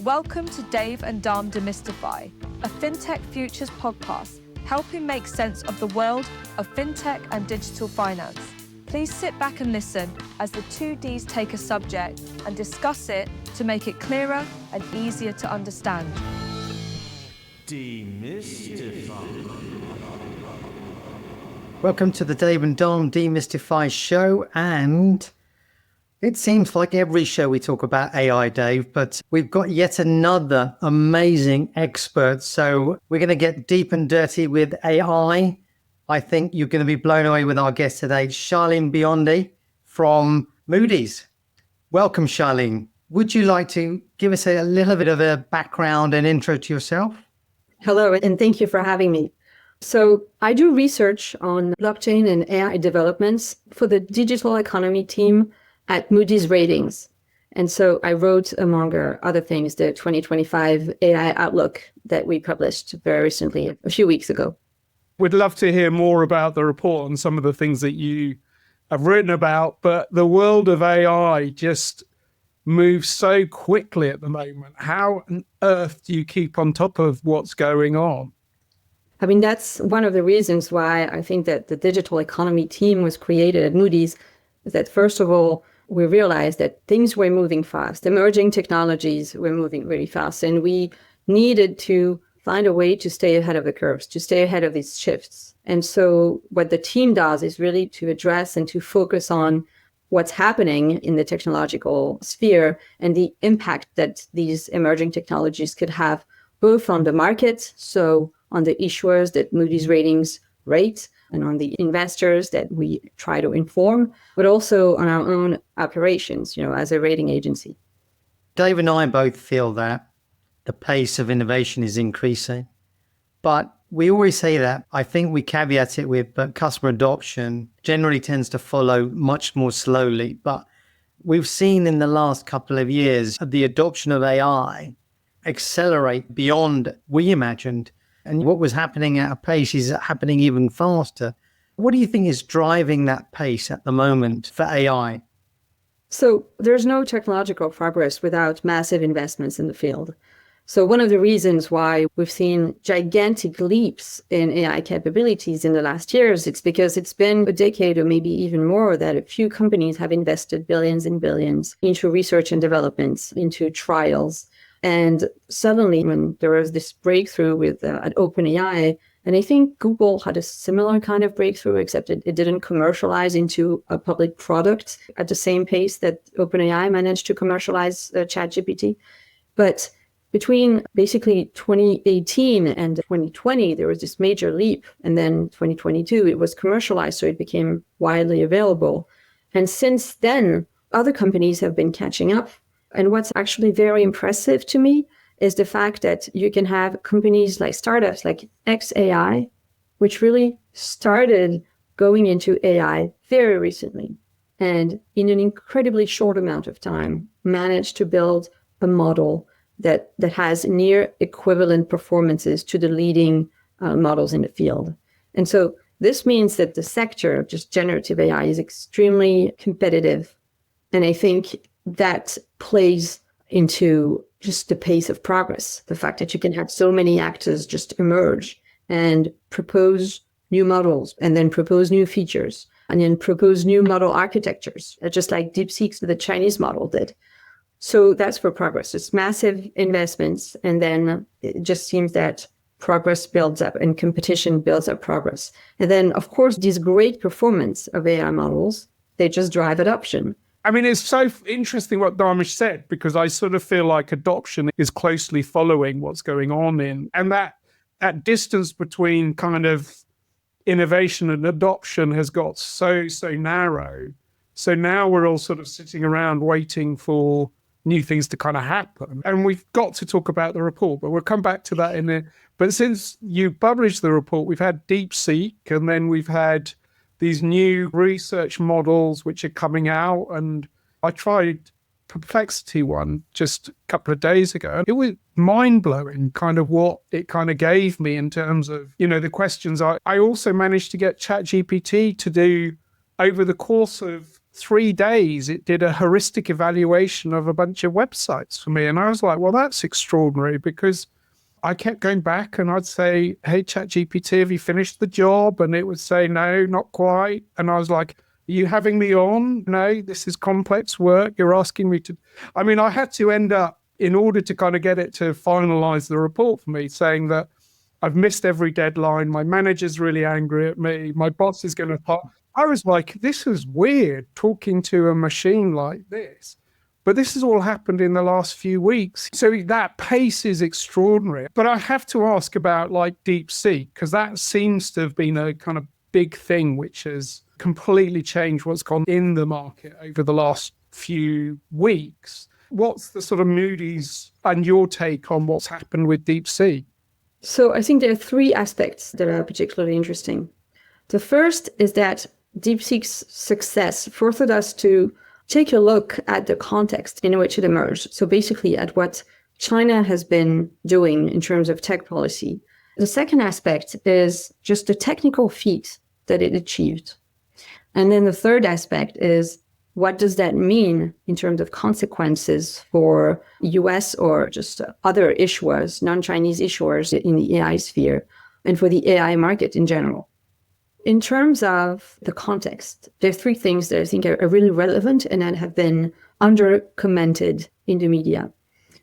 Welcome to Dave and Dharm Demystify, a FinTech Futures podcast, helping make sense of the world of FinTech and digital finance. Please sit back and listen as the two Ds take a subject and discuss it to make it clearer and easier to understand. Demystify. Welcome to the Dave and Dharm Demystify show, and it seems like every show we talk about AI, Dave, but we've got yet another amazing expert. So we're going to get deep and dirty with AI. I think you're going to be blown away with our guest today, Charleyne Biondi from Moody's. Welcome, Charleyne. Would you like to give us a little bit of a background and intro to yourself? Hello, and thank you for having me. So I do research on blockchain and AI developments for the digital economy team at Moody's Ratings. And so I wrote, among other things, the 2025 AI Outlook that we published very recently, a few weeks ago. We'd love to hear more about the report and some of the things that you have written about, but the world of AI just moves so quickly at the moment. How on earth do you keep on top of what's going on? I mean, that's one of the reasons why I think that the digital economy team was created at Moody's, is that first of all, we realized that things were moving fast. Emerging technologies were moving really fast, and we needed to find a way to stay ahead of the curves, to stay ahead of these shifts. And so what the team does is really to address and to focus on what's happening in the technological sphere and the impact that these emerging technologies could have both on the market, so on the issuers that Moody's Ratings rate, and on the investors that we try to inform, but also on our own operations, as a rating agency. Dave and I both feel that the pace of innovation is increasing, but we always say that. I think we caveat it with, but customer adoption generally tends to follow much more slowly. But we've seen in the last couple of years the adoption of AI accelerate beyond we imagined. And what was happening at a pace is happening even faster. What do you think is driving that pace at the moment for AI? So there's no technological progress without massive investments in the field. So one of the reasons why we've seen gigantic leaps in AI capabilities in the last years, it's because it's been a decade or maybe even more that a few companies have invested billions and billions into research and development, into trials. And suddenly, when there was this breakthrough with at OpenAI, and I think Google had a similar kind of breakthrough, except it didn't commercialize into a public product at the same pace that OpenAI managed to commercialize ChatGPT. But between basically 2018 and 2020, there was this major leap. And then 2022, it was commercialized, so it became widely available. And since then, other companies have been catching up. And what's actually very impressive to me is the fact that you can have companies like startups like xAI, which really started going into AI very recently, and in an incredibly short amount of time managed to build a model that has near equivalent performances to the leading models in the field. And so this means that the sector of just generative AI is extremely competitive. And I think that plays into just the pace of progress, the fact that you can have so many actors just emerge and propose new models, and then propose new features, and then propose new model architectures, just like DeepSeek, the Chinese model, did. So that's for progress. It's massive investments, and then it just seems that progress builds up and competition builds up progress. And then, of course, these great performance of AI models, they just drive adoption. I mean, it's so interesting what Dharmesh said, because I sort of feel like adoption is closely following what's going on and that distance between kind of innovation and adoption has got so narrow. So now we're all sort of sitting around waiting for new things to kind of happen. And we've got to talk about the report, but we'll come back to that in a... But since you published the report, we've had DeepSeek, and then we've had these new research models which are coming out. And I tried Perplexity one just a couple of days ago. It was mind-blowing kind of what it kind of gave me in terms of, the questions. I also managed to get ChatGPT to do, over the course of 3 days, it did a heuristic evaluation of a bunch of websites for me. And I was like, well, that's extraordinary, because I kept going back and I'd say, hey, ChatGPT, have you finished the job? And it would say, no, not quite. And I was like, are you having me on? No, this is complex work. You're asking me to. I mean, I had to end up, in order to kind of get it to finalize the report for me, saying that I've missed every deadline. My manager's really angry at me. My boss is going to. I was like, this is weird talking to a machine like this. But this has all happened in the last few weeks. So that pace is extraordinary. But I have to ask about like DeepSeek, because that seems to have been a kind of big thing which has completely changed what's gone in the market over the last few weeks. What's the sort of Moody's and your take on what's happened with DeepSeek? So I think there are three aspects that are particularly interesting. The first is that DeepSeek's success forced us to take a look at the context in which it emerged. So basically at what China has been doing in terms of tech policy. The second aspect is just the technical feat that it achieved. And then the third aspect is, what does that mean in terms of consequences for US or just other issuers, non-Chinese issuers in the AI sphere, and for the AI market in general? In terms of the context, there are three things that I think are really relevant and that have been under-commented in the media.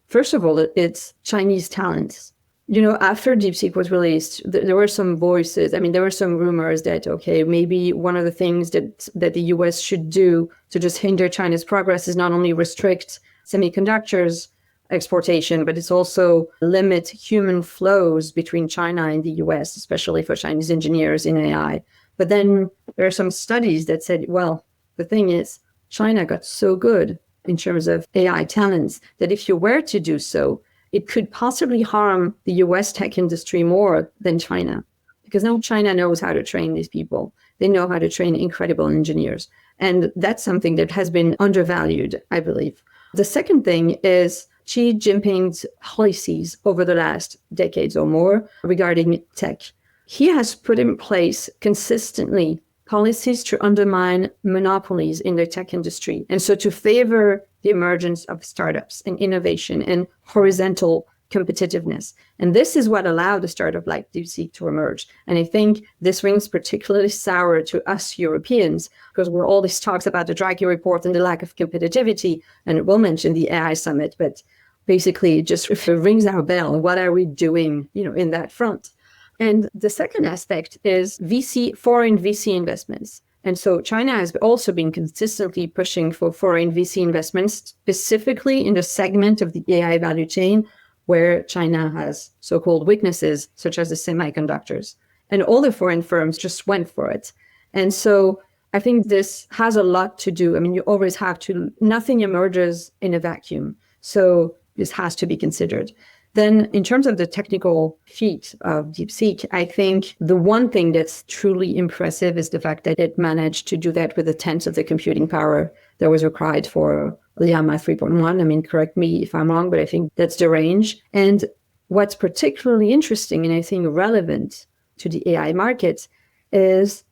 First of all, it's Chinese talents. You know, after DeepSeek was released, there were some voices. I mean, there were some rumors that, okay, maybe one of the things that the US should do to just hinder China's progress is not only restrict semiconductors exportation, but it's also limit human flows between China and the US, especially for Chinese engineers in AI. But then there are some studies that said, well, the thing is, China got so good in terms of AI talents that if you were to do so, it could possibly harm the US tech industry more than China, because now China knows how to train these people. They know how to train incredible engineers. And that's something that has been undervalued, I believe. The second thing is Xi Jinping's policies over the last decades or more regarding tech. He has put in place consistently policies to undermine monopolies in the tech industry. And so to favor the emergence of startups and innovation and horizontal competitiveness. And this is what allowed a startup like DeepSeek to emerge. And I think this rings particularly sour to us Europeans, because we're always talks about the Draghi report and the lack of competitivity. And we'll mention the AI summit, but basically just if it rings our bell, what are we doing, in that front? And the second aspect is foreign VC investments. And so China has also been consistently pushing for foreign VC investments, specifically in the segment of the AI value chain where China has so-called weaknesses, such as the semiconductors. And all the foreign firms just went for it. And so I think this has a lot to do. I mean, you always have to, nothing emerges in a vacuum. So this has to be considered. Then in terms of the technical feat of DeepSeek, I think the one thing that's truly impressive is the fact that it managed to do that with a tenth of the computing power that was required for Llama 3.1. I mean, correct me if I'm wrong, but I think that's the range. And what's particularly interesting and I think relevant to the AI market is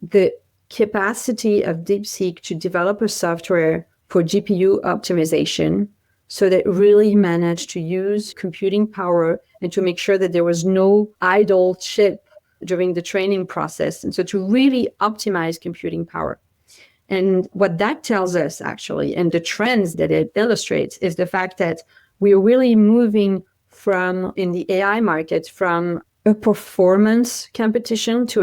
the capacity of DeepSeek to develop a software for GPU optimization, so that really managed to use computing power and to make sure that there was no idle chip during the training process. And so to really optimize computing power. And what that tells us actually, and the trends that it illustrates, is the fact that we're really moving from, in the AI market, from a performance competition to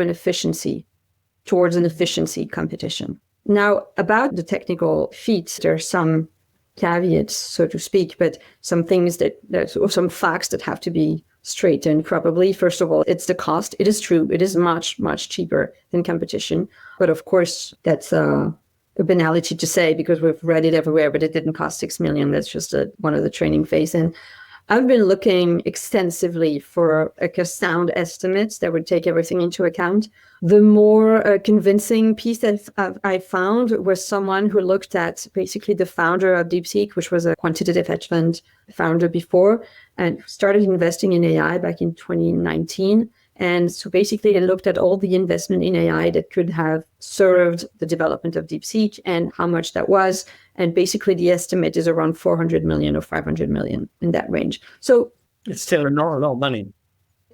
towards an efficiency competition. Now, about the technical feats, there are some caveats, so to speak, but some things or some facts that have to be straightened probably. First of all, it's the cost. It is true. It is much, much cheaper than competition. But of course, that's a banality to say because we've read it everywhere, but it didn't cost 6 million. That's just one of the training phase. And I've been looking extensively for a sound estimates that would take everything into account. The more convincing piece that I found was someone who looked at basically the founder of DeepSeek, which was a quantitative hedge fund founder before, and started investing in AI back in 2019. And so basically, they looked at all the investment in AI that could have served the development of DeepSeek and how much that was. And basically, the estimate is around 400 million or 500 million, in that range. So It's still not a lot of money.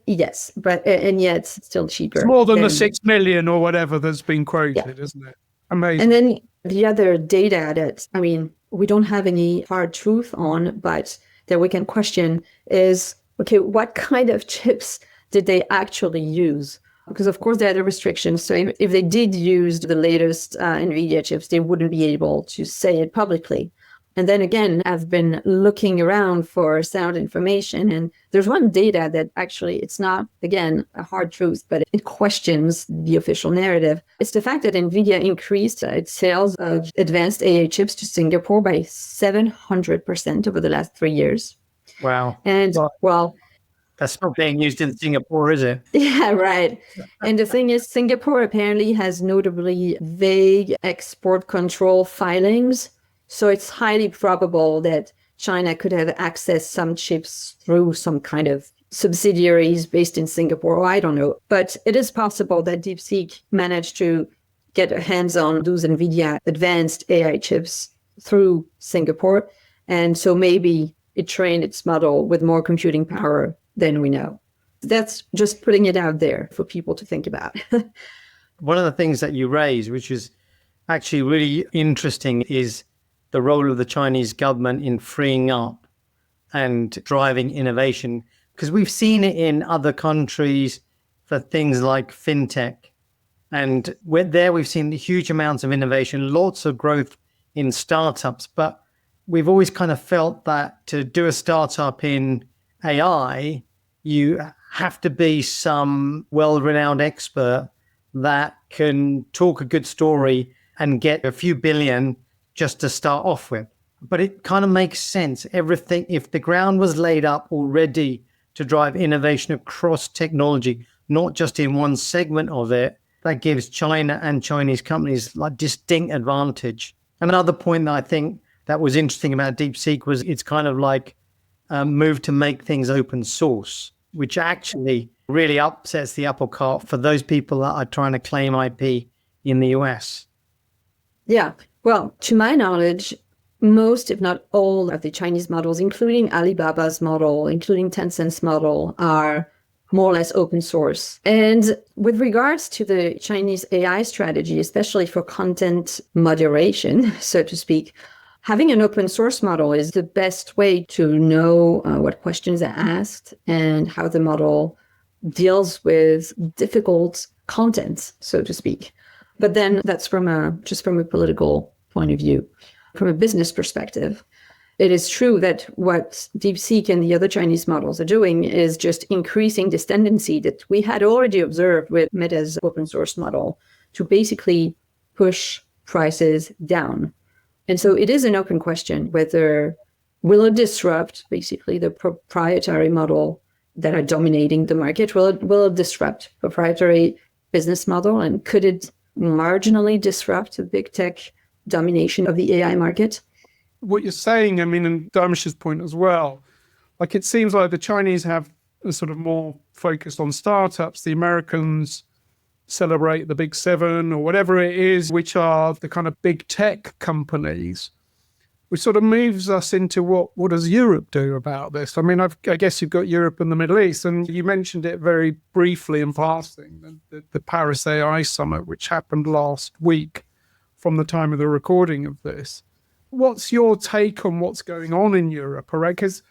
yes, but and yet it's still cheaper. It's more than the 6 million or whatever that's been quoted, isn't it? Amazing. And then the other data that, I mean, we don't have any hard truth on, but that we can question is, okay, what kind of chips did they actually use? Because of course there are the restrictions. So if they did use the latest NVIDIA chips, they wouldn't be able to say it publicly. And then again, I've been looking around for sound information, and there's one data that actually, it's not, again, a hard truth, but it questions the official narrative. It's the fact that NVIDIA increased its sales of advanced AI chips to Singapore by 700% over the last 3 years. Wow. And well, that's not being used in Singapore, is it? Yeah, right. And the thing is, Singapore apparently has notably vague export control filings. So it's highly probable that China could have accessed some chips through some kind of subsidiaries based in Singapore, or I don't know. But it is possible that DeepSeek managed to get a hands on those NVIDIA advanced AI chips through Singapore. And so maybe it trained its model with more computing power than we know. That's just putting it out there for people to think about. One of the things that you raised, which is actually really interesting, is the role of the Chinese government in freeing up and driving innovation. Because we've seen it in other countries for things like fintech. And we've seen huge amounts of innovation, lots of growth in startups. But we've always kind of felt that to do a startup in AI, you have to be some well-renowned expert that can talk a good story and get a few billion just to start off with. But it kind of makes sense. Everything, if the ground was laid up already to drive innovation across technology, not just in one segment of it, that gives China and Chinese companies like distinct advantage. And another point that I think that was interesting about DeepSeek was it's kind of like a move to make things open source, which actually really upsets the apple cart for those people that are trying to claim IP in the US. Yeah. Well, to my knowledge, most, if not all, of the Chinese models, including Alibaba's model, including Tencent's model, are more or less open source. And with regards to the Chinese AI strategy, especially for content moderation, so to speak, having an open source model is the best way to know what questions are asked and how the model deals with difficult content, so to speak. But then that's from a political point of view. From a business perspective, it is true that what DeepSeek and the other Chinese models are doing is just increasing this tendency that we had already observed with Meta's open source model to basically push prices down. And so it is an open question whether will it disrupt basically the proprietary model that are dominating the market? Will it disrupt proprietary business model? And could it marginally disrupt the big tech domination of the AI market? What you're saying, I mean, and Dharmesh's point as well, like it seems like the Chinese have a sort of more focused on startups. The Americans celebrate the big seven or whatever it is, which are the kind of big tech companies, which sort of moves us into what does Europe do about this? I mean, I guess you've got Europe and the Middle East, and you mentioned it very briefly in passing, the Paris AI Summit, which happened last week from the time of the recording of this. What's your take on what's going on in Europe? Right? Because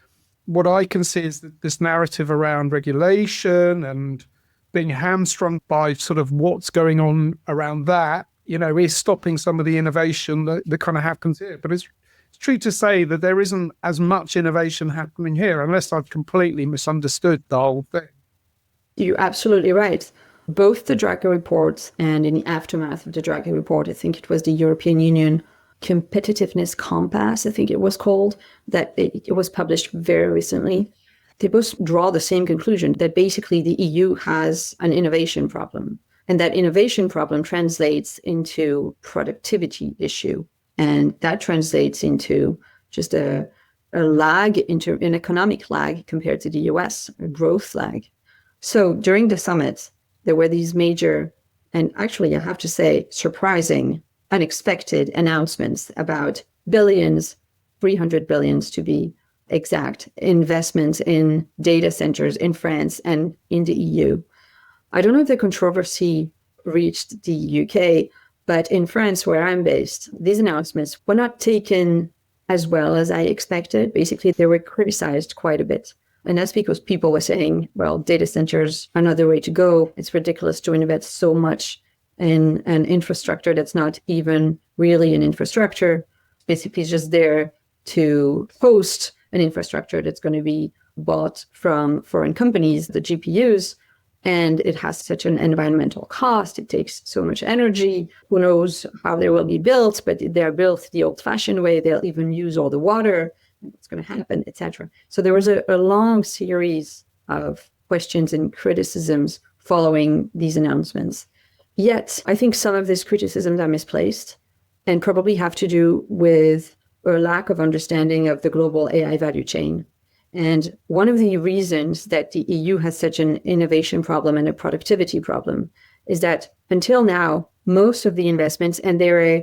what I can see is that this narrative around regulation and being hamstrung by sort of what's going on around that, is stopping some of the innovation that kind of happens here. But it's true to say that there isn't as much innovation happening here, unless I've completely misunderstood the whole thing. You're absolutely right. Both the Draghi report and in the aftermath of the Draghi report, I think it was the European Union Competitiveness Compass, I think it was called, that it was published very recently. They both draw the same conclusion that basically the EU has an innovation problem, and that innovation problem translates into productivity issue. And that translates into just a lag, an economic lag compared to the US, a growth lag. So during the summit, there were these major, and actually I have to say, surprising, unexpected announcements about billions, 300 billions to be exact, investments in data centers in France and in the EU. I don't know if the controversy reached the UK, but in France, where I'm based, these announcements were not taken as well as I expected. Basically, they were criticized quite a bit. And that's because people were saying, well, data centers are not the way to go. It's ridiculous to invest so much in an infrastructure that's not even really an infrastructure. Basically, it's just there to host an infrastructure that's going to be bought from foreign companies, the GPUs, and it has such an environmental cost. It takes so much energy. Who knows how they will be built, but they're built the old-fashioned way. They'll even use all the water. What's going to happen, etc. So there was a long series of questions and criticisms following these announcements. Yet, I think some of these criticisms are misplaced and probably have to do with a lack of understanding of the global AI value chain. And one of the reasons that the EU has such an innovation problem and a productivity problem is that until now, most of the investments, and there are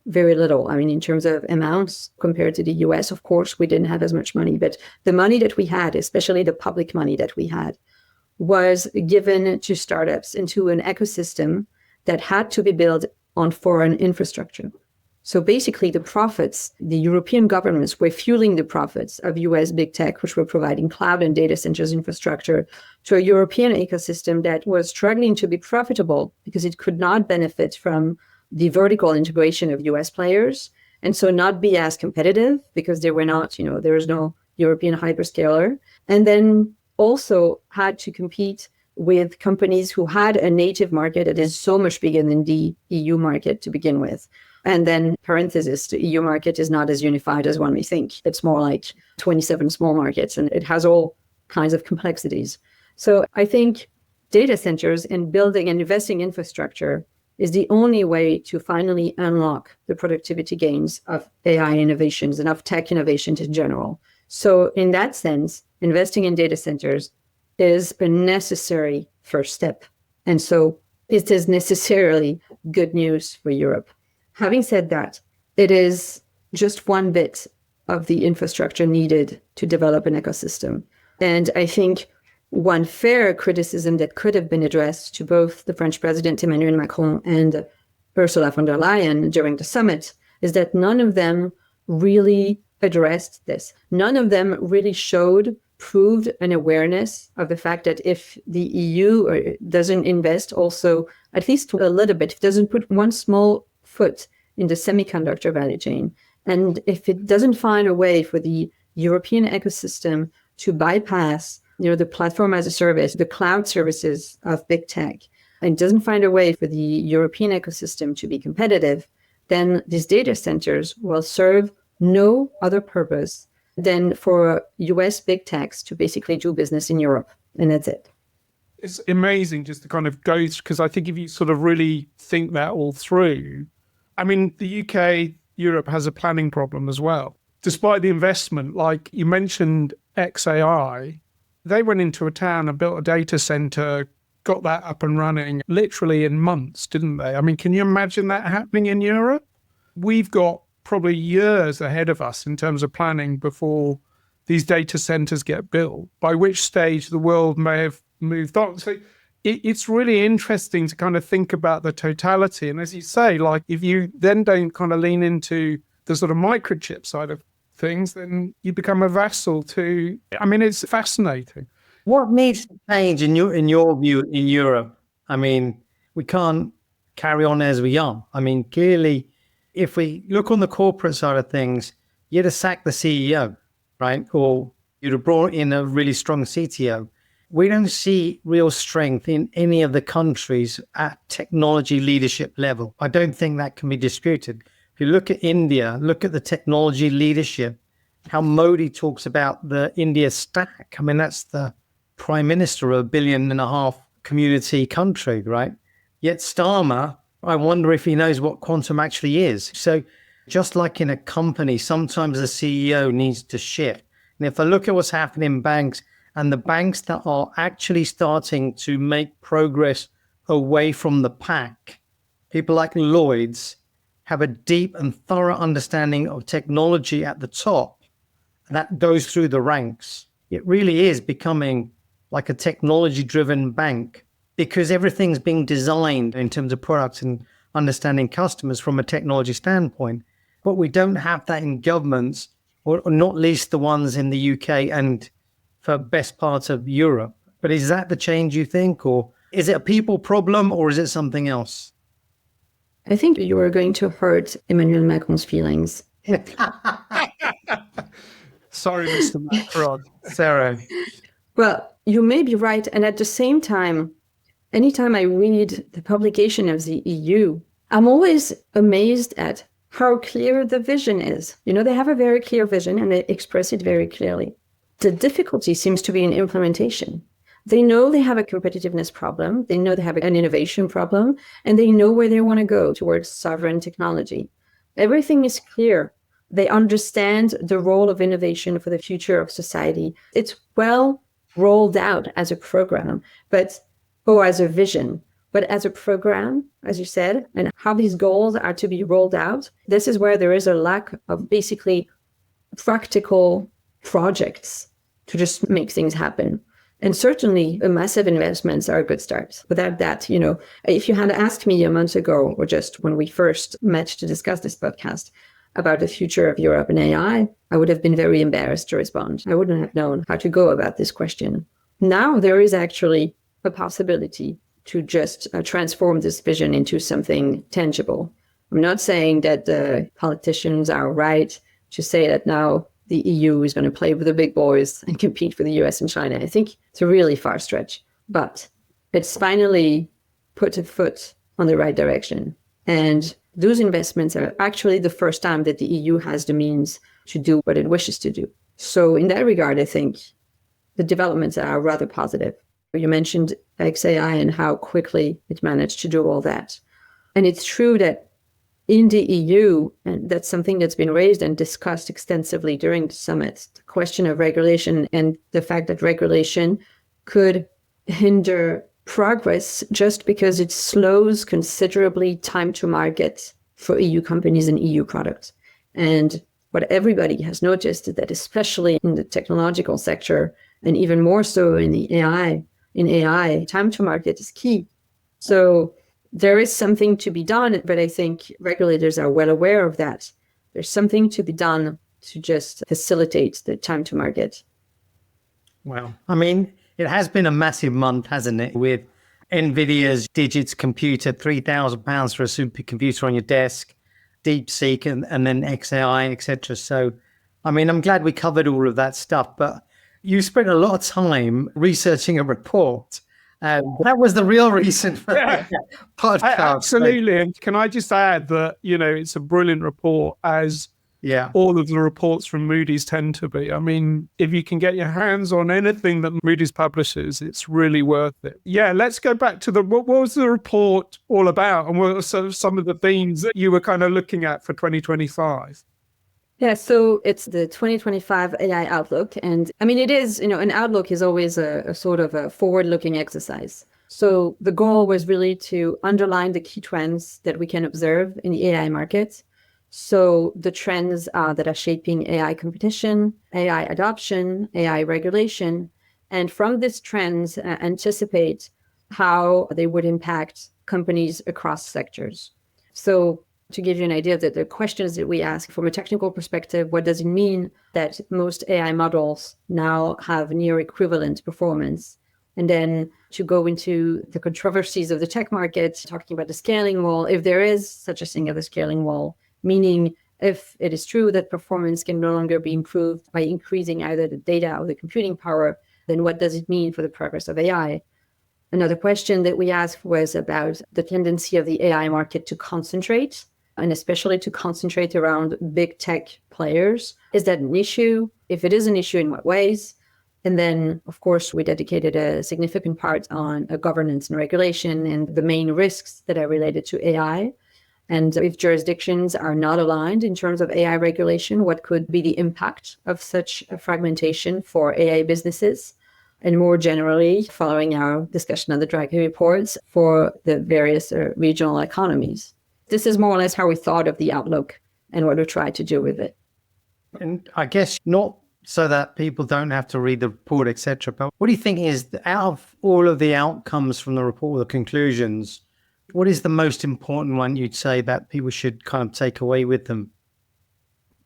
very little, I mean, in terms of amounts compared to the US, of course, we didn't have as much money, but the money that we had, especially the public money that we had, was given to startups into an ecosystem that had to be built on foreign infrastructure. So basically the profits, the European governments were fueling the profits of US big tech, which were providing cloud and data centers infrastructure to a European ecosystem that was struggling to be profitable because it could not benefit from the vertical integration of US players, and so not be as competitive because they were not, there was no European hyperscaler, and then also had to compete with companies who had a native market that is so much bigger than the EU market to begin with. And then, parenthesis, the EU market is not as unified as one may think. It's more like 27 small markets, and it has all kinds of complexities. So I think data centers and building and investing infrastructure is the only way to finally unlock the productivity gains of AI innovations and of tech innovations in general. So in that sense, investing in data centers is a necessary first step. And so it is necessarily good news for Europe. Having said that, it is just one bit of the infrastructure needed to develop an ecosystem. And I think one fair criticism that could have been addressed to both the French president Emmanuel Macron and Ursula von der Leyen during the summit is that none of them really addressed this. None of them really proved an awareness of the fact that if the EU doesn't invest also at least a little bit, if it doesn't put one small foot in the semiconductor value chain, and if it doesn't find a way for the European ecosystem to bypass the platform as a service, the cloud services of big tech, and doesn't find a way for the European ecosystem to be competitive, then these data centers will serve no other purpose than for US big techs to basically do business in Europe. And that's it. It's amazing just to kind of go, because I think if you sort of really think that all through, I mean, the UK, Europe has a planning problem as well. Despite the investment, like you mentioned XAI, they went into a town and built a data center, got that up and running literally in months, didn't they? I mean, can you imagine that happening in Europe? We've got probably years ahead of us in terms of planning before these data centers get built, by which stage the world may have moved on. So it's really interesting to kind of think about the totality. And as you say, like if you then don't kind of lean into the sort of microchip side of things, then you become a vassal to, I mean, it's fascinating. What needs to change in your view in Europe? I mean, we can't carry on as we are. I mean, clearly, if we look on the corporate side of things, you'd have sacked the CEO, right? Or you'd have brought in a really strong CTO. We don't see real strength in any of the countries at technology leadership level. I don't think that can be disputed. If you look at India, look at the technology leadership, how Moody talks about the India stack. I mean, that's the prime minister of $1.5 billion community country, right? Yet Starmer, I wonder if he knows what quantum actually is. So just like in a company, sometimes the CEO needs to shift. And if I look at what's happening in banks, And the banks that are actually starting to make progress away from the pack, people like Lloyd's, have a deep and thorough understanding of technology at the top that goes through the ranks. It really is becoming like a technology-driven bank because everything's being designed in terms of products and understanding customers from a technology standpoint. But we don't have that in governments, or not least the ones in the UK and for best parts of Europe. But is that the change you think, or is it a people problem, or is it something else? I think you are going to hurt Emmanuel Macron's feelings. Sorry, Mr. Macron. Sarah. Well, you may be right. And at the same time, anytime I read the publication of the EU, I'm always amazed at how clear the vision is. You know, they have a very clear vision and they express it very clearly. The difficulty seems to be in implementation. They know they have a competitiveness problem, they know they have an innovation problem, and they know where they want to go towards sovereign technology. Everything is clear. They understand the role of innovation for the future of society. It's well rolled out as a program, or as a vision. But as a program, as you said, and how these goals are to be rolled out, this is where there is a lack of basically practical projects to just make things happen. And certainly massive investments are a good start. Without that, you know, if you had asked me a month ago, or just when we first met to discuss this podcast about the future of Europe and AI, I would have been very embarrassed to respond. I wouldn't have known how to go about this question. Now there is actually a possibility to just transform this vision into something tangible. I'm not saying that the politicians are right to say that now the EU is going to play with the big boys and compete for the US and China. I think it's a really far stretch, but it's finally put a foot on the right direction. And those investments are actually the first time that the EU has the means to do what it wishes to do. So in that regard, I think the developments are rather positive. You mentioned XAI and how quickly it managed to do all that. And it's true that in the EU, and that's something that's been raised and discussed extensively during the summit, the question of regulation and the fact that regulation could hinder progress just because it slows considerably time to market for EU companies and EU products. And what everybody has noticed is that especially in the technological sector, and even more so in the AI, time to market is key. So there is something to be done, but I think regulators are well aware of that. There's something to be done to just facilitate the time to market. Well, I mean, it has been a massive month, hasn't it? With NVIDIA's Digits computer, £3,000 for a supercomputer on your desk, DeepSeek, and then XAI, etc. So, I mean, I'm glad we covered all of that stuff, but you spent a lot of time researching a report. That was the real reason for that podcast. Absolutely. And can I just add that, you know, it's a brilliant report, as all of the reports from Moody's tend to be. I mean, if you can get your hands on anything that Moody's publishes, it's really worth it. Yeah, let's go back to what was the report all about, and what are some of the themes that you were kind of looking at for 2025? Yeah, so it's the 2025 AI Outlook. And I mean, it is, you know, an outlook is always a sort of a forward-looking exercise. So the goal was really to underline the key trends that we can observe in the AI market. So the trends that are shaping AI competition, AI adoption, AI regulation, and from these trends, anticipate how they would impact companies across sectors. So to give you an idea that the questions that we ask from a technical perspective, what does it mean that most AI models now have near equivalent performance? And then to go into the controversies of the tech market, talking about the scaling wall, if there is such a thing as a scaling wall, meaning if it is true that performance can no longer be improved by increasing either the data or the computing power, then what does it mean for the progress of AI? Another question that we asked was about the tendency of the AI market to concentrate, and especially to concentrate around big tech players. Is that an issue? If it is an issue, in what ways? And then, of course, we dedicated a significant part on governance and regulation and the main risks that are related to AI. And if jurisdictions are not aligned in terms of AI regulation, what could be the impact of such a fragmentation for AI businesses? and more generally, following our discussion of the Draghi reports, for the various regional economies. This is more or less how we thought of the outlook and what we tried to do with it. And I guess not so that people don't have to read the report, etc. But what do you think is, out of all of the outcomes from the report, the conclusions, what is the most important one you'd say that people should kind of take away with them?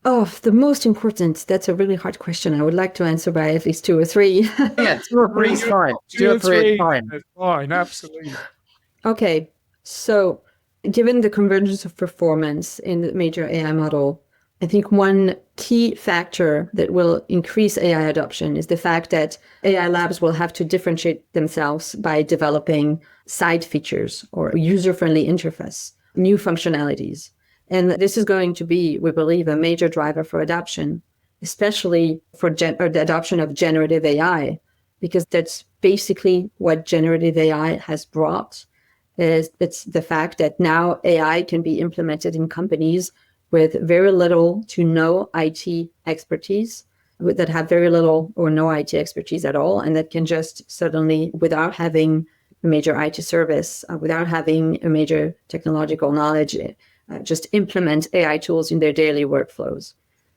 Oh, the most important, that's a really hard question. I would like to answer by at least 2 or 3. Yeah, 2 or 3 is fine. 2 or 3 is fine. It's fine, absolutely. Okay, so given the convergence of performance in the major AI model, I think one key factor that will increase AI adoption is the fact that AI labs will have to differentiate themselves by developing side features or user-friendly interface, new functionalities. And this is going to be, we believe, a major driver for adoption, especially for the adoption of generative AI, because that's basically what generative AI has brought. It's the fact that now AI can be implemented in companies with very little to no IT expertise, that have very little or no IT expertise at all, and that can just suddenly, without having a major IT service, without having a major technological knowledge, just implement AI tools in their daily workflows.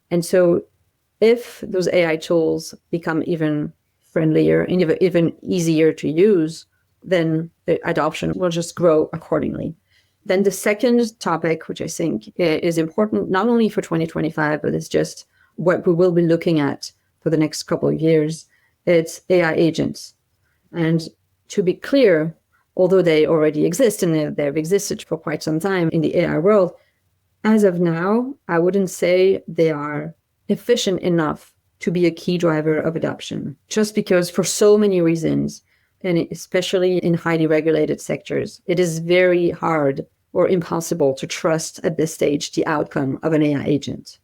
And so if those AI tools become even friendlier and even easier to use, then the adoption will just grow accordingly. Then the second topic, which I think is important not only for 2025, but it's just what we will be looking at for the next couple of years, it's AI agents. And to be clear, although they already exist and they've existed for quite some time in the AI world, as of now, I wouldn't say they are efficient enough to be a key driver of adoption, just because for so many reasons, and especially in highly regulated sectors, it is very hard or impossible to trust at this stage the outcome of an AI agent.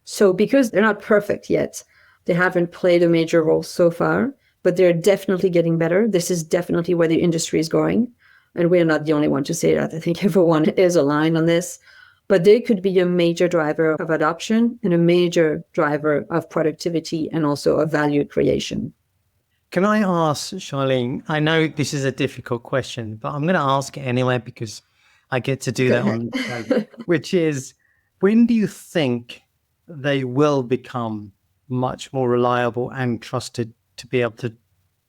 So because they're not perfect yet, they haven't played a major role so far, but they're definitely getting better. This is definitely where the industry is going. And we're not the only one to say that. I think everyone is aligned on this. But they could be a major driver of adoption and a major driver of productivity and also of value creation. Can I ask, Charleyne, I know this is a difficult question, but I'm going to ask it anyway because I get to do that on the show, which is, when do you think they will become much more reliable and trusted to be able to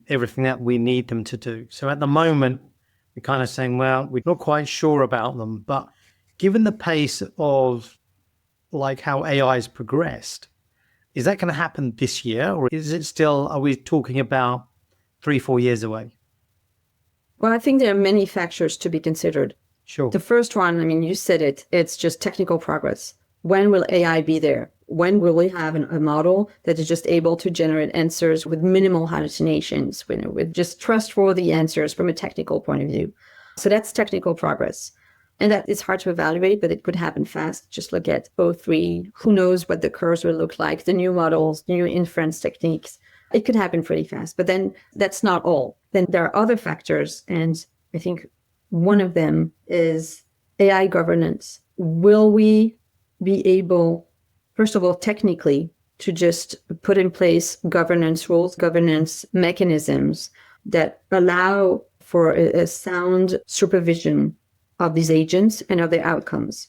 everything that we need them to do? So at the moment, we're kind of saying, well, we're not quite sure about them, but given the pace of like how AI has progressed, is that going to happen this year, or is it still, are we talking about 3-4 years away? Well, I think there are many factors to be considered. Sure. The first one, I mean, you said it, it's just technical progress. When will AI be there? When will we have a model that is just able to generate answers with minimal hallucinations, with just trustworthy answers from a technical point of view? So that's technical progress. And that is hard to evaluate, but it could happen fast. Just look at O3. Who knows what the curves will look like, the new models, new inference techniques. It could happen pretty fast. But then that's not all. Then there are other factors. And I think one of them is AI governance. Will we be able, first of all, technically, to just put in place governance rules, governance mechanisms that allow for a sound supervision of these agents and of their outcomes?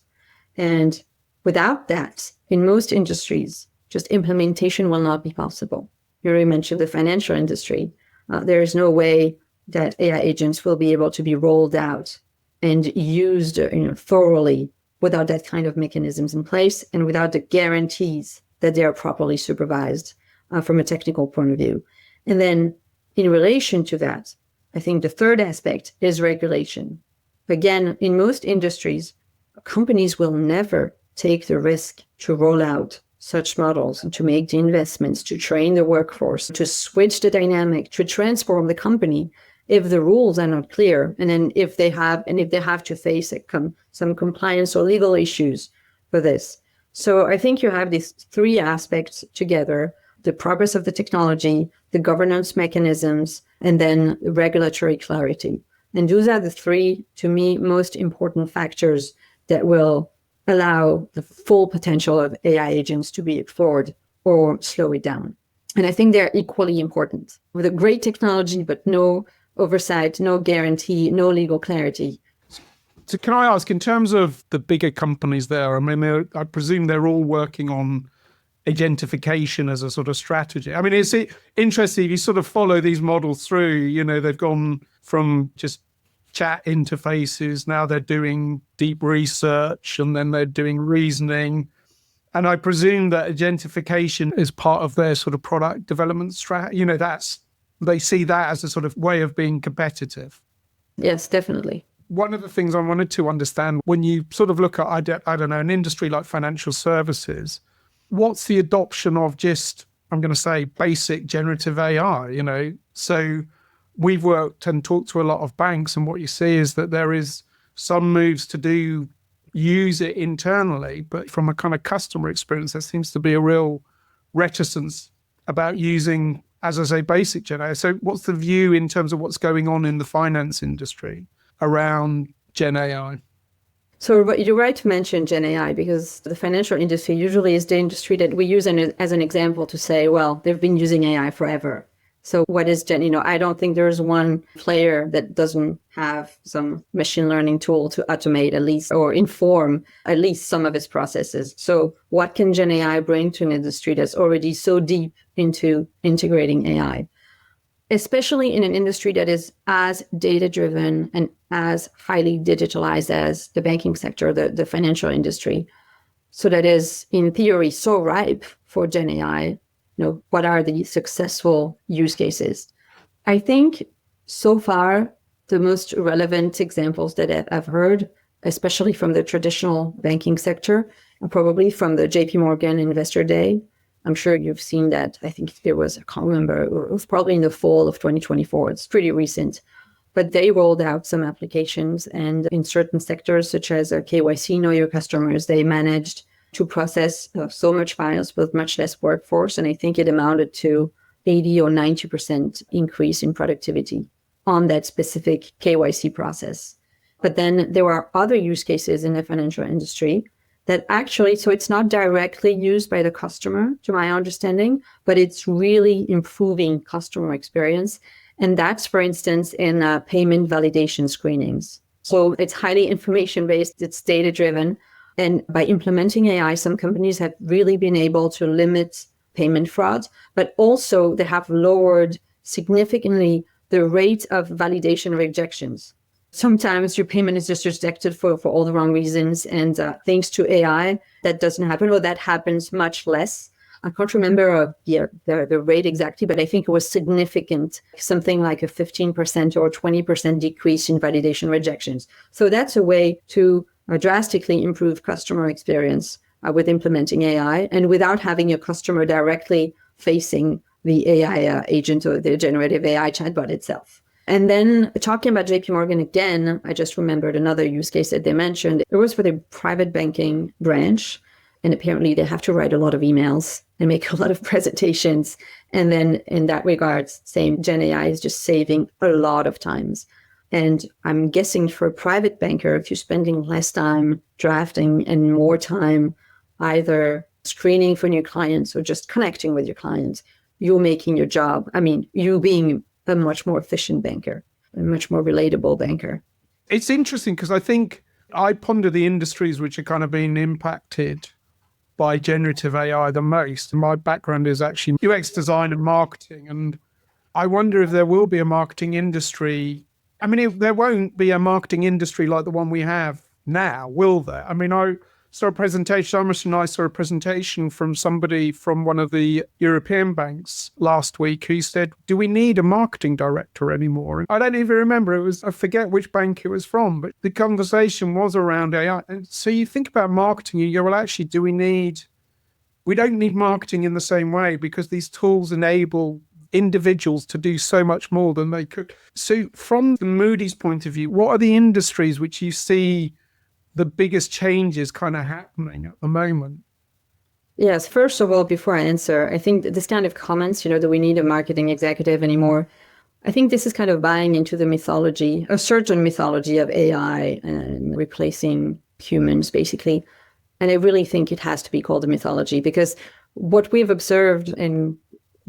And without that, in most industries, just implementation will not be possible. You already mentioned the financial industry. There is no way that AI agents will be able to be rolled out and used thoroughly without that kind of mechanisms in place and without the guarantees that they are properly supervised from a technical point of view. And then in relation to that, I think the third aspect is regulation. Again, in most industries, companies will never take the risk to roll out such models and to make the investments, to train the workforce, to switch the dynamic, to transform the company if the rules are not clear. And then if they have to face some compliance or legal issues for this. So I think you have these three aspects together: the progress of the technology, the governance mechanisms, and then regulatory clarity. And those are the three, to me, most important factors that will allow the full potential of AI agents to be explored or slow it down. And I think they're equally important. With a great technology, but no oversight, no guarantee, no legal clarity. So can I ask, in terms of the bigger companies there, I mean, I presume they're all working on identification as a sort of strategy. I mean, it's interesting if you sort of follow these models through, you know, they've gone from just chat interfaces, now they're doing deep research, and then they're doing reasoning. And I presume that identification is part of their sort of product development strategy. You know, they see that as a sort of way of being competitive. Yes, definitely. One of the things I wanted to understand, when you sort of look at, I don't know, an industry like financial services, what's the adoption of just, I'm going to say, basic generative AI, you know? So we've worked and talked to a lot of banks, and what you see is that there is some moves to use it internally, but from a kind of customer experience, there seems to be a real reticence about using, as I say, basic Gen AI. So what's the view in terms of what's going on in the finance industry around Gen AI? So you're right to mention Gen AI, because the financial industry usually is the industry that we use as an example to say, well, they've been using AI forever. So what is Gen? I don't think there's one player that doesn't have some machine learning tool to automate at least or inform at least some of its processes. So what can Gen AI bring to an industry that's already so deep into integrating AI? Especially in an industry that is as data-driven and as highly digitalized as the banking sector, the financial industry. So that is, in theory, so ripe for Gen AI. What are the successful use cases? I think so far, the most relevant examples that I've heard, especially from the traditional banking sector, are probably from the JP Morgan Investor Day. I'm sure you've seen that. I think there was, I can't remember, it was probably in the fall of 2024. It's pretty recent. But they rolled out some applications, and in certain sectors, such as KYC, Know Your Customers, they managed to process so much files with much less workforce. And I think it amounted to 80 or 90% increase in productivity on that specific KYC process. But then there are other use cases in the financial industry that actually, so it's not directly used by the customer, to my understanding, but it's really improving customer experience. And that's, for instance, in payment validation screenings. So it's highly information-based, it's data-driven. And by implementing AI, some companies have really been able to limit payment fraud, but also they have lowered significantly the rate of validation rejections. Sometimes your payment is just rejected for all the wrong reasons. And thanks to AI, that doesn't happen, or that happens much less. I can't remember the rate exactly, but I think it was significant, something like a 15% or 20% decrease in validation rejections. So that's a way to drastically improve customer experience with implementing AI, and without having a customer directly facing the AI agent or the generative AI chatbot itself. And then talking about JP Morgan again, I just remembered another use case that they mentioned. It was for the private banking branch. And apparently they have to write a lot of emails and make a lot of presentations. And then in that regard, same Gen AI is just saving a lot of times. And I'm guessing for a private banker, if you're spending less time drafting and more time either screening for new clients or just connecting with your clients, you're making your job. I mean, you being a much more efficient banker, a much more relatable banker. It's interesting because I think I ponder the industries which are kind of being impacted by generative AI the most. My background is actually UX design and marketing. And I wonder if there will be a marketing industry. I mean, if there won't be a marketing industry like the one we have now, will there? I mean, I saw a presentation, Dharmesh and I saw a presentation from somebody from one of the European banks last week who said, do we need a marketing director anymore? I don't even remember. I forget which bank it was from, but the conversation was around AI. And so you think about marketing, you go, well, actually, we don't need marketing in the same way, because these tools enable individuals to do so much more than they could. So from Moody's point of view, what are the industries which you see the biggest changes kind of happening at the moment? Yes, first of all, before I answer, I think this kind of comments, that we need a marketing executive anymore, I think this is kind of buying into the mythology, a certain mythology of AI and replacing humans, basically. And I really think it has to be called a mythology, because what we've observed and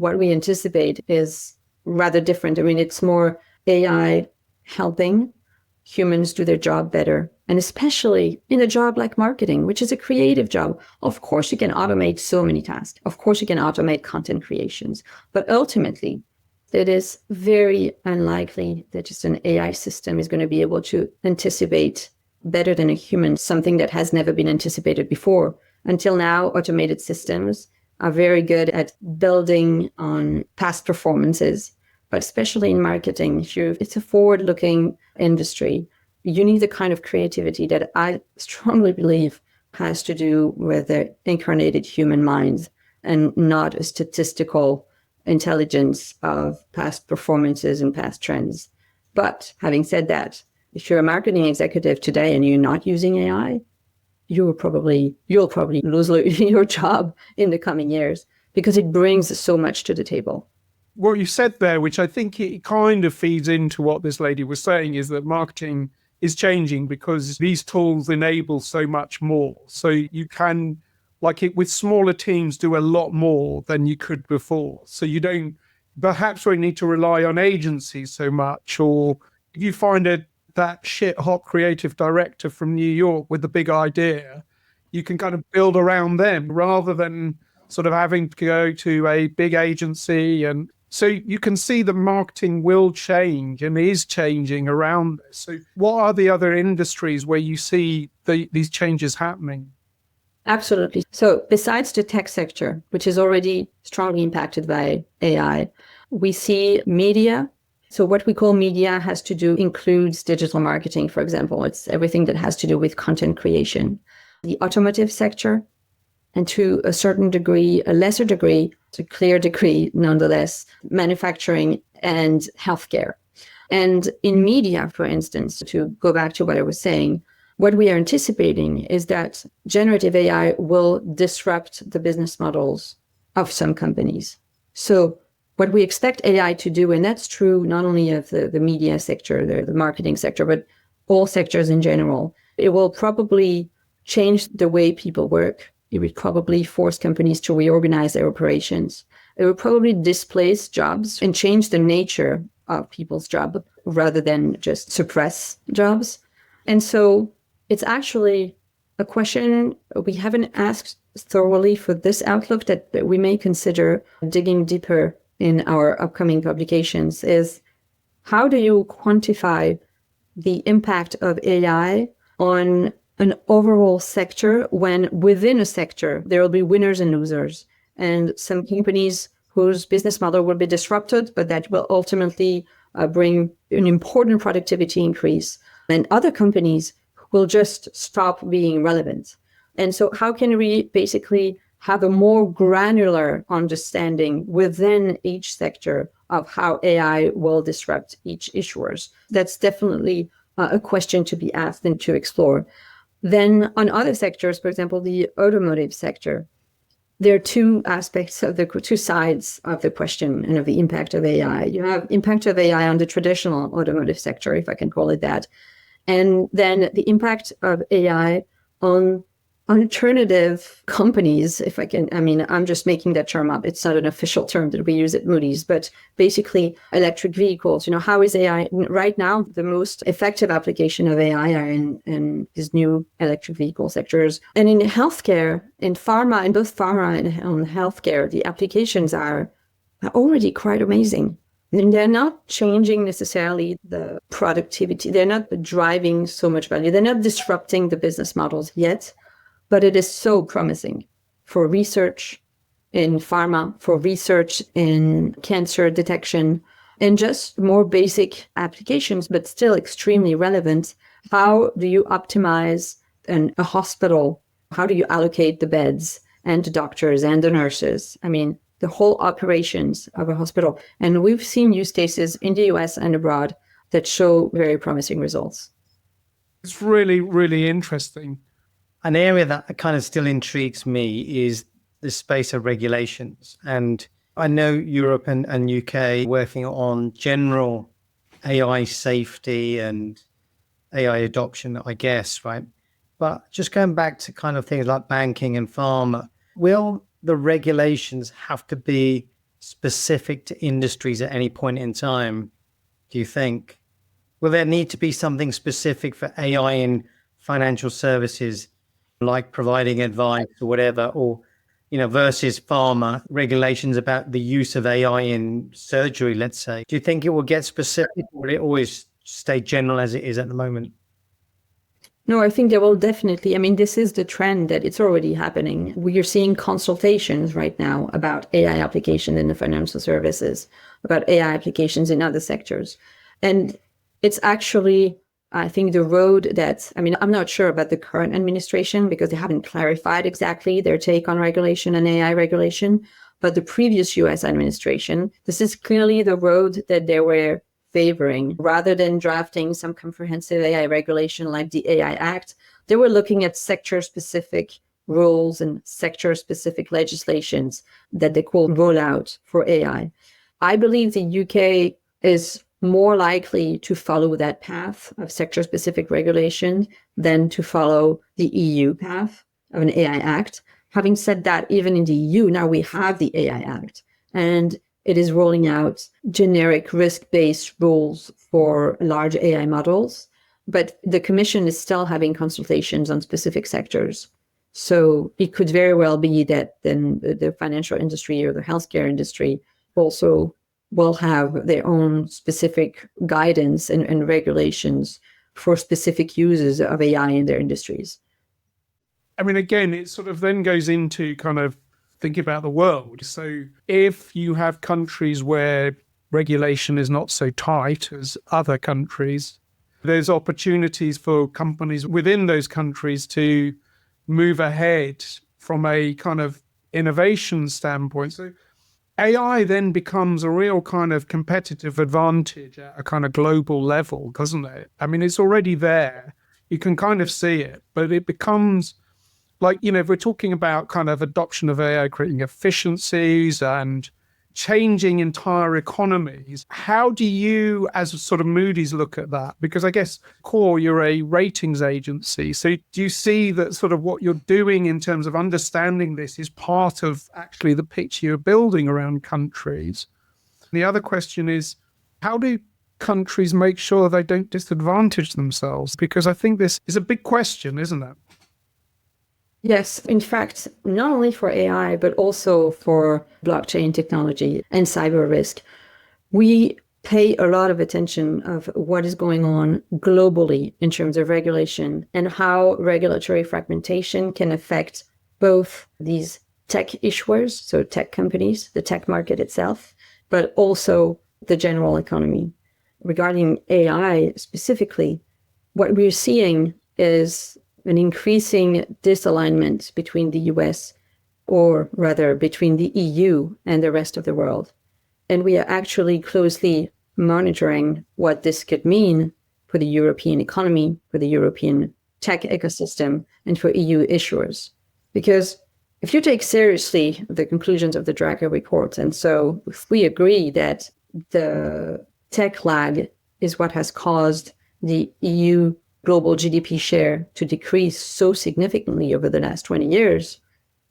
what we anticipate is rather different. I mean, it's more AI helping humans do their job better. And especially in a job like marketing, which is a creative job. Of course, you can automate so many tasks. Of course, you can automate content creations. But ultimately, it is very unlikely that just an AI system is going to be able to anticipate better than a human something that has never been anticipated before. Until now, automated systems are very good at building on past performances, but especially in marketing, it's a forward-looking industry. You need the kind of creativity that I strongly believe has to do with the incarnated human mind and not a statistical intelligence of past performances and past trends. But having said that, if you're a marketing executive today and you're not using AI, you'll probably lose your job in the coming years because it brings so much to the table. What you said there, which I think it kind of feeds into what this lady was saying, is that marketing is changing because these tools enable so much more. So you can, with smaller teams, do a lot more than you could before. So you don't perhaps really need to rely on agencies so much, or if you find that shit hot creative director from New York with a big idea, you can kind of build around them rather than sort of having to go to a big agency. And so you can see that marketing will change and is changing around this. So what are the other industries where you see these changes happening? Absolutely. So besides the tech sector, which is already strongly impacted by AI, we see media. So what we call media includes digital marketing, for example. It's everything that has to do with content creation. The automotive sector, and to a certain degree, a lesser degree, it's a clear degree nonetheless, manufacturing and healthcare. And in media, for instance, to go back to what I was saying, what we are anticipating is that generative AI will disrupt the business models of some companies. So what we expect AI to do, and that's true not only of the media sector, the marketing sector, but all sectors in general, it will probably change the way people work. It would probably force companies to reorganize their operations. It would probably displace jobs and change the nature of people's job rather than just suppress jobs. And so it's actually a question we haven't asked thoroughly for this outlook that we may consider digging deeper in our upcoming publications is how do you quantify the impact of AI on an overall sector when within a sector there will be winners and losers, and some companies whose business model will be disrupted, but that will ultimately bring an important productivity increase, and other companies will just stop being relevant. And so how can we basically have a more granular understanding within each sector of how AI will disrupt each issuers? That's definitely a question to be asked and to explore. Then on other sectors, for example, the automotive sector, there are two aspects of two sides of the question and of the impact of AI. You have impact of AI on the traditional automotive sector, if I can call it that, and then the impact of AI on alternative companies, if I can, I'm just making that term up. It's not an official term that we use at Moody's, but basically electric vehicles. How is AI right now? The most effective application of AI are in these new electric vehicle sectors. And in healthcare, in pharma, in both pharma and healthcare, the applications are already quite amazing. And they're not changing necessarily the productivity. They're not driving so much value. They're not disrupting the business models yet. But it is so promising for research in pharma, for research in cancer detection, and just more basic applications, but still extremely relevant. How do you optimize a hospital? How do you allocate the beds and the doctors and the nurses? The whole operations of a hospital. And we've seen use cases in the US and abroad that show very promising results. It's really, really interesting. An area that kind of still intrigues me is the space of regulations. And I know Europe and UK working on general AI safety and AI adoption, I guess, right? But just going back to kind of things like banking and pharma, will the regulations have to be specific to industries at any point in time, do you think? Will there need to be something specific for AI in financial services, like providing advice or whatever, or, versus pharma regulations about the use of AI in surgery, let's say? Do you think it will get specific, or will it always stay general as it is at the moment? No, I think there will definitely, this is the trend that it's already happening. We are seeing consultations right now about AI application in the financial services, about AI applications in other sectors. And it's actually, I think, the road that, I'm not sure about the current administration because they haven't clarified exactly their take on regulation and AI regulation, but the previous US administration, this is clearly the road that they were favoring. Rather than drafting some comprehensive AI regulation like the AI Act, they were looking at sector-specific rules and sector-specific legislations that they could roll out for AI. I believe the UK is more likely to follow that path of sector-specific regulation than to follow the EU path of an AI Act. Having said that, even in the EU, now we have the AI Act, and it is rolling out generic risk-based rules for large AI models, but the Commission is still having consultations on specific sectors. So it could very well be that then the financial industry or the healthcare industry also will have their own specific guidance and regulations for specific uses of AI in their industries. Again, it sort of then goes into kind of think about the world. So if you have countries where regulation is not so tight as other countries, there's opportunities for companies within those countries to move ahead from a kind of innovation standpoint. So AI then becomes a real kind of competitive advantage at a kind of global level, doesn't it? It's already there. You can kind of see it, but it becomes like, if we're talking about kind of adoption of AI, creating efficiencies and changing entire economies, how do you, as sort of Moody's, look at that? Because I guess, core, you're a ratings agency. So do you see that sort of what you're doing in terms of understanding this is part of actually the picture you're building around countries? The other question is, how do countries make sure they don't disadvantage themselves? Because I think this is a big question, isn't it? Yes, in fact, not only for AI, but also for blockchain technology and cyber risk, we pay a lot of attention of what is going on globally in terms of regulation and how regulatory fragmentation can affect both these tech issuers, so tech companies, the tech market itself, but also the general economy. Regarding AI specifically, what we're seeing is an increasing disalignment between the US, or rather between the EU and the rest of the world. And we are actually closely monitoring what this could mean for the European economy, for the European tech ecosystem, and for EU issuers. Because if you take seriously the conclusions of the Draghi report, and so if we agree that the tech lag is what has caused the EU global GDP share to decrease so significantly over the last 20 years.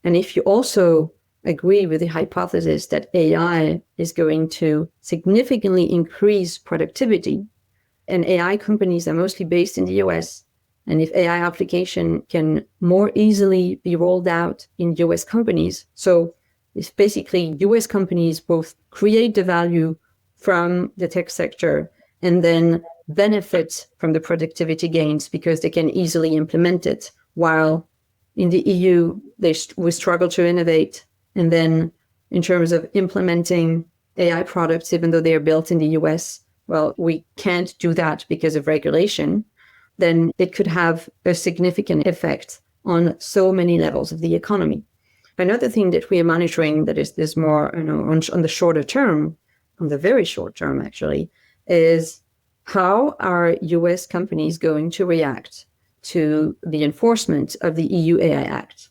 And if you also agree with the hypothesis that AI is going to significantly increase productivity, and AI companies are mostly based in the US, and if AI application can more easily be rolled out in US companies, so it's basically US companies both create the value from the tech sector and then benefit from the productivity gains because they can easily implement it, while in the EU, we struggle to innovate. And then in terms of implementing AI products, even though they are built in the US, well, we can't do that because of regulation, then it could have a significant effect on so many levels of the economy. Another thing that we are monitoring that is more on the shorter term, on the very short term actually, is how are US companies going to react to the enforcement of the EU AI Act?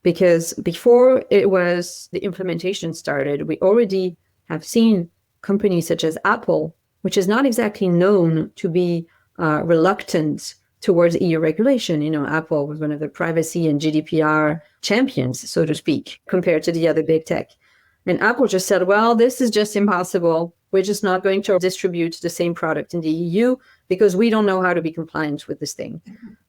Because before the implementation started, we already have seen companies such as Apple, which is not exactly known to be reluctant towards EU regulation. Apple was one of the privacy and GDPR champions, so to speak, compared to the other big tech. And Apple just said, well, this is just impossible. We're just not going to distribute the same product in the EU because we don't know how to be compliant with this thing.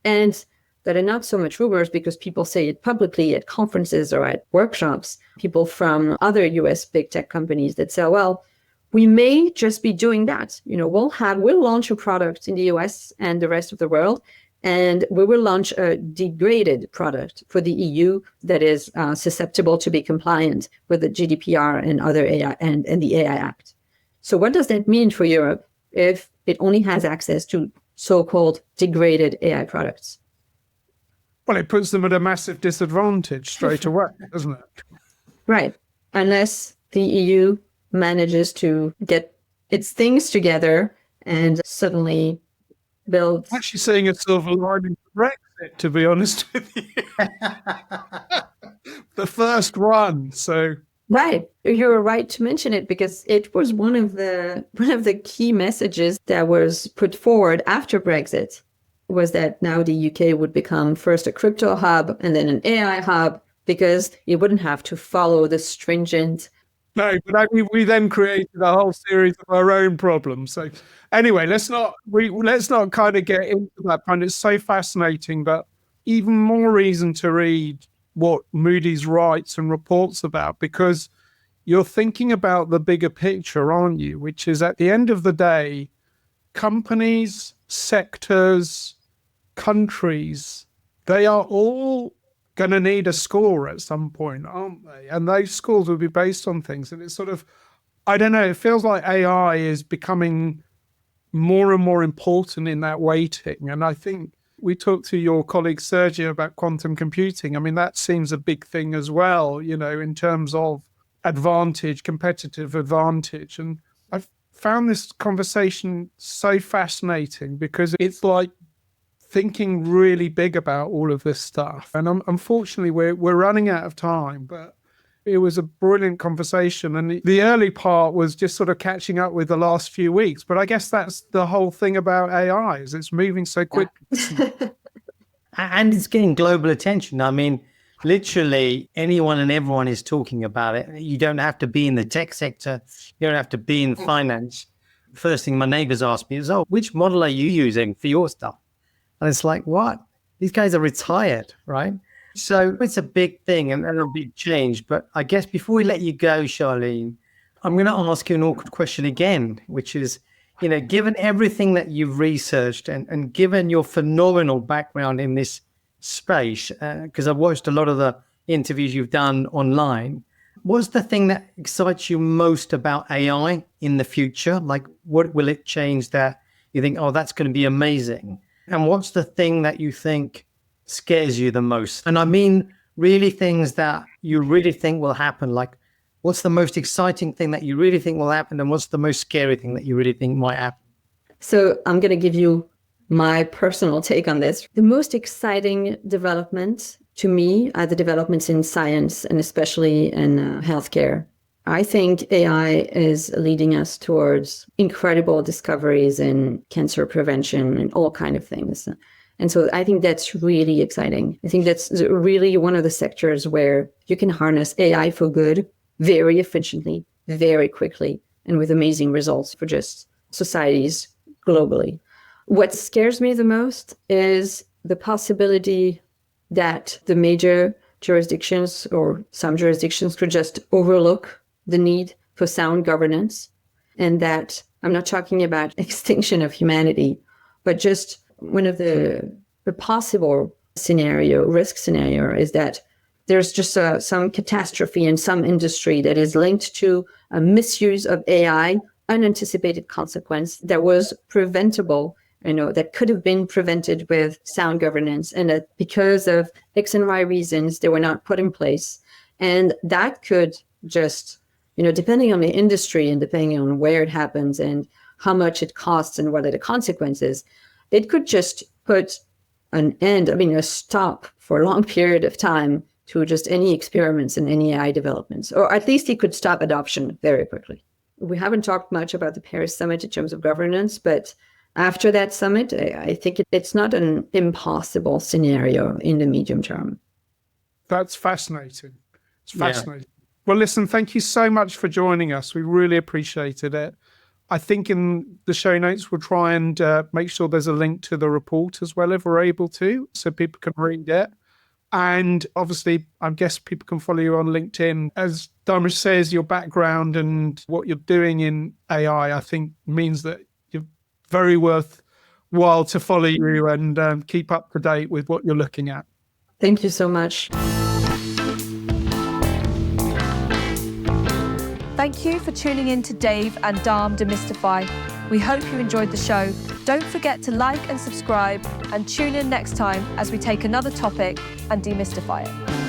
And that are not so much rumors because people say it publicly at conferences or at workshops, people from other US big tech companies that say, well, we may just be doing that. We'll launch a product in the US and the rest of the world, and we will launch a degraded product for the EU that is susceptible to be compliant with the GDPR and other AI and the AI Act. So what does that mean for Europe if it only has access to so-called degraded AI products? Well, it puts them at a massive disadvantage straight away, doesn't it? Right. Unless the EU manages to get its things together and suddenly build. I'm actually seeing a silver lining to Brexit, to be honest with you. The first run, so. Right. You're right to mention it because it was one of the key messages that was put forward after Brexit was that now the UK would become first a crypto hub and then an AI hub because it wouldn't have to follow the stringent. No, but we then created a whole series of our own problems. So anyway, let's not kind of get into that point. It's so fascinating, but even more reason to read what Moody's writes and reports about, because you're thinking about the bigger picture, aren't you? Which is at the end of the day, companies, sectors, countries, they are all going to need a score at some point, aren't they? And those scores will be based on things. And it's sort of, I don't know, it feels like AI is becoming more and more important in that weighting. And I think we talked to your colleague Sergio about quantum computing. I mean, that seems a big thing as well, in terms of advantage, competitive advantage. And I've found this conversation so fascinating because it's like thinking really big about all of this stuff. And unfortunately, we're running out of time, but it was a brilliant conversation. And the early part was just sort of catching up with the last few weeks. But I guess that's the whole thing about AI is it's moving so quickly. And it's getting global attention. I mean, literally anyone and everyone is talking about it. You don't have to be in the tech sector. You don't have to be in finance. First thing my neighbors asked me is, oh, which model are you using for your stuff? And it's like, what? These guys are retired, right? So it's a big thing and a big change. But I guess before we let you go, Charleyne, I'm going to ask you an awkward question again, which is, given everything that you've researched and given your phenomenal background in this space, because I've watched a lot of the interviews you've done online, what's the thing that excites you most about AI in the future? Like, what will it change that you think, oh, that's going to be amazing? And what's the thing that you think scares you the most? And I mean, really things that you really think will happen. Like, what's the most exciting thing that you really think will happen? And what's the most scary thing that you really think might happen? So I'm going to give you my personal take on this. The most exciting development to me are the developments in science and especially in healthcare. I think AI is leading us towards incredible discoveries in cancer prevention and all kinds of things. And so I think that's really exciting. I think that's really one of the sectors where you can harness AI for good very efficiently, very quickly, and with amazing results for just societies globally. What scares me the most is the possibility that the major jurisdictions or some jurisdictions could just overlook the need for sound governance, and that I'm not talking about extinction of humanity, but just one of the possible risk scenario is that there's just some catastrophe in some industry that is linked to a misuse of AI, unanticipated consequence that was preventable, that could have been prevented with sound governance, and that because of X and Y reasons, they were not put in place. And that could just, depending on the industry and depending on where it happens and how much it costs and what are the consequences, it could just put a stop for a long period of time to just any experiments and any AI developments, or at least it could stop adoption very quickly. We haven't talked much about the Paris Summit in terms of governance, but after that summit, I think it's not an impossible scenario in the medium term. That's fascinating. It's fascinating. Well, listen, thank you so much for joining us. We really appreciated it. I think in the show notes, we'll try and make sure there's a link to the report as well, if we're able to, so people can read it. And obviously, I guess people can follow you on LinkedIn. As Dharmesh says, your background and what you're doing in AI, I think means that you're very worthwhile to follow you and keep up to date with what you're looking at. Thank you so much. Thank you for tuning in to Dave and Dharm Demystify. We hope you enjoyed the show. Don't forget to like and subscribe and tune in next time as we take another topic and demystify it.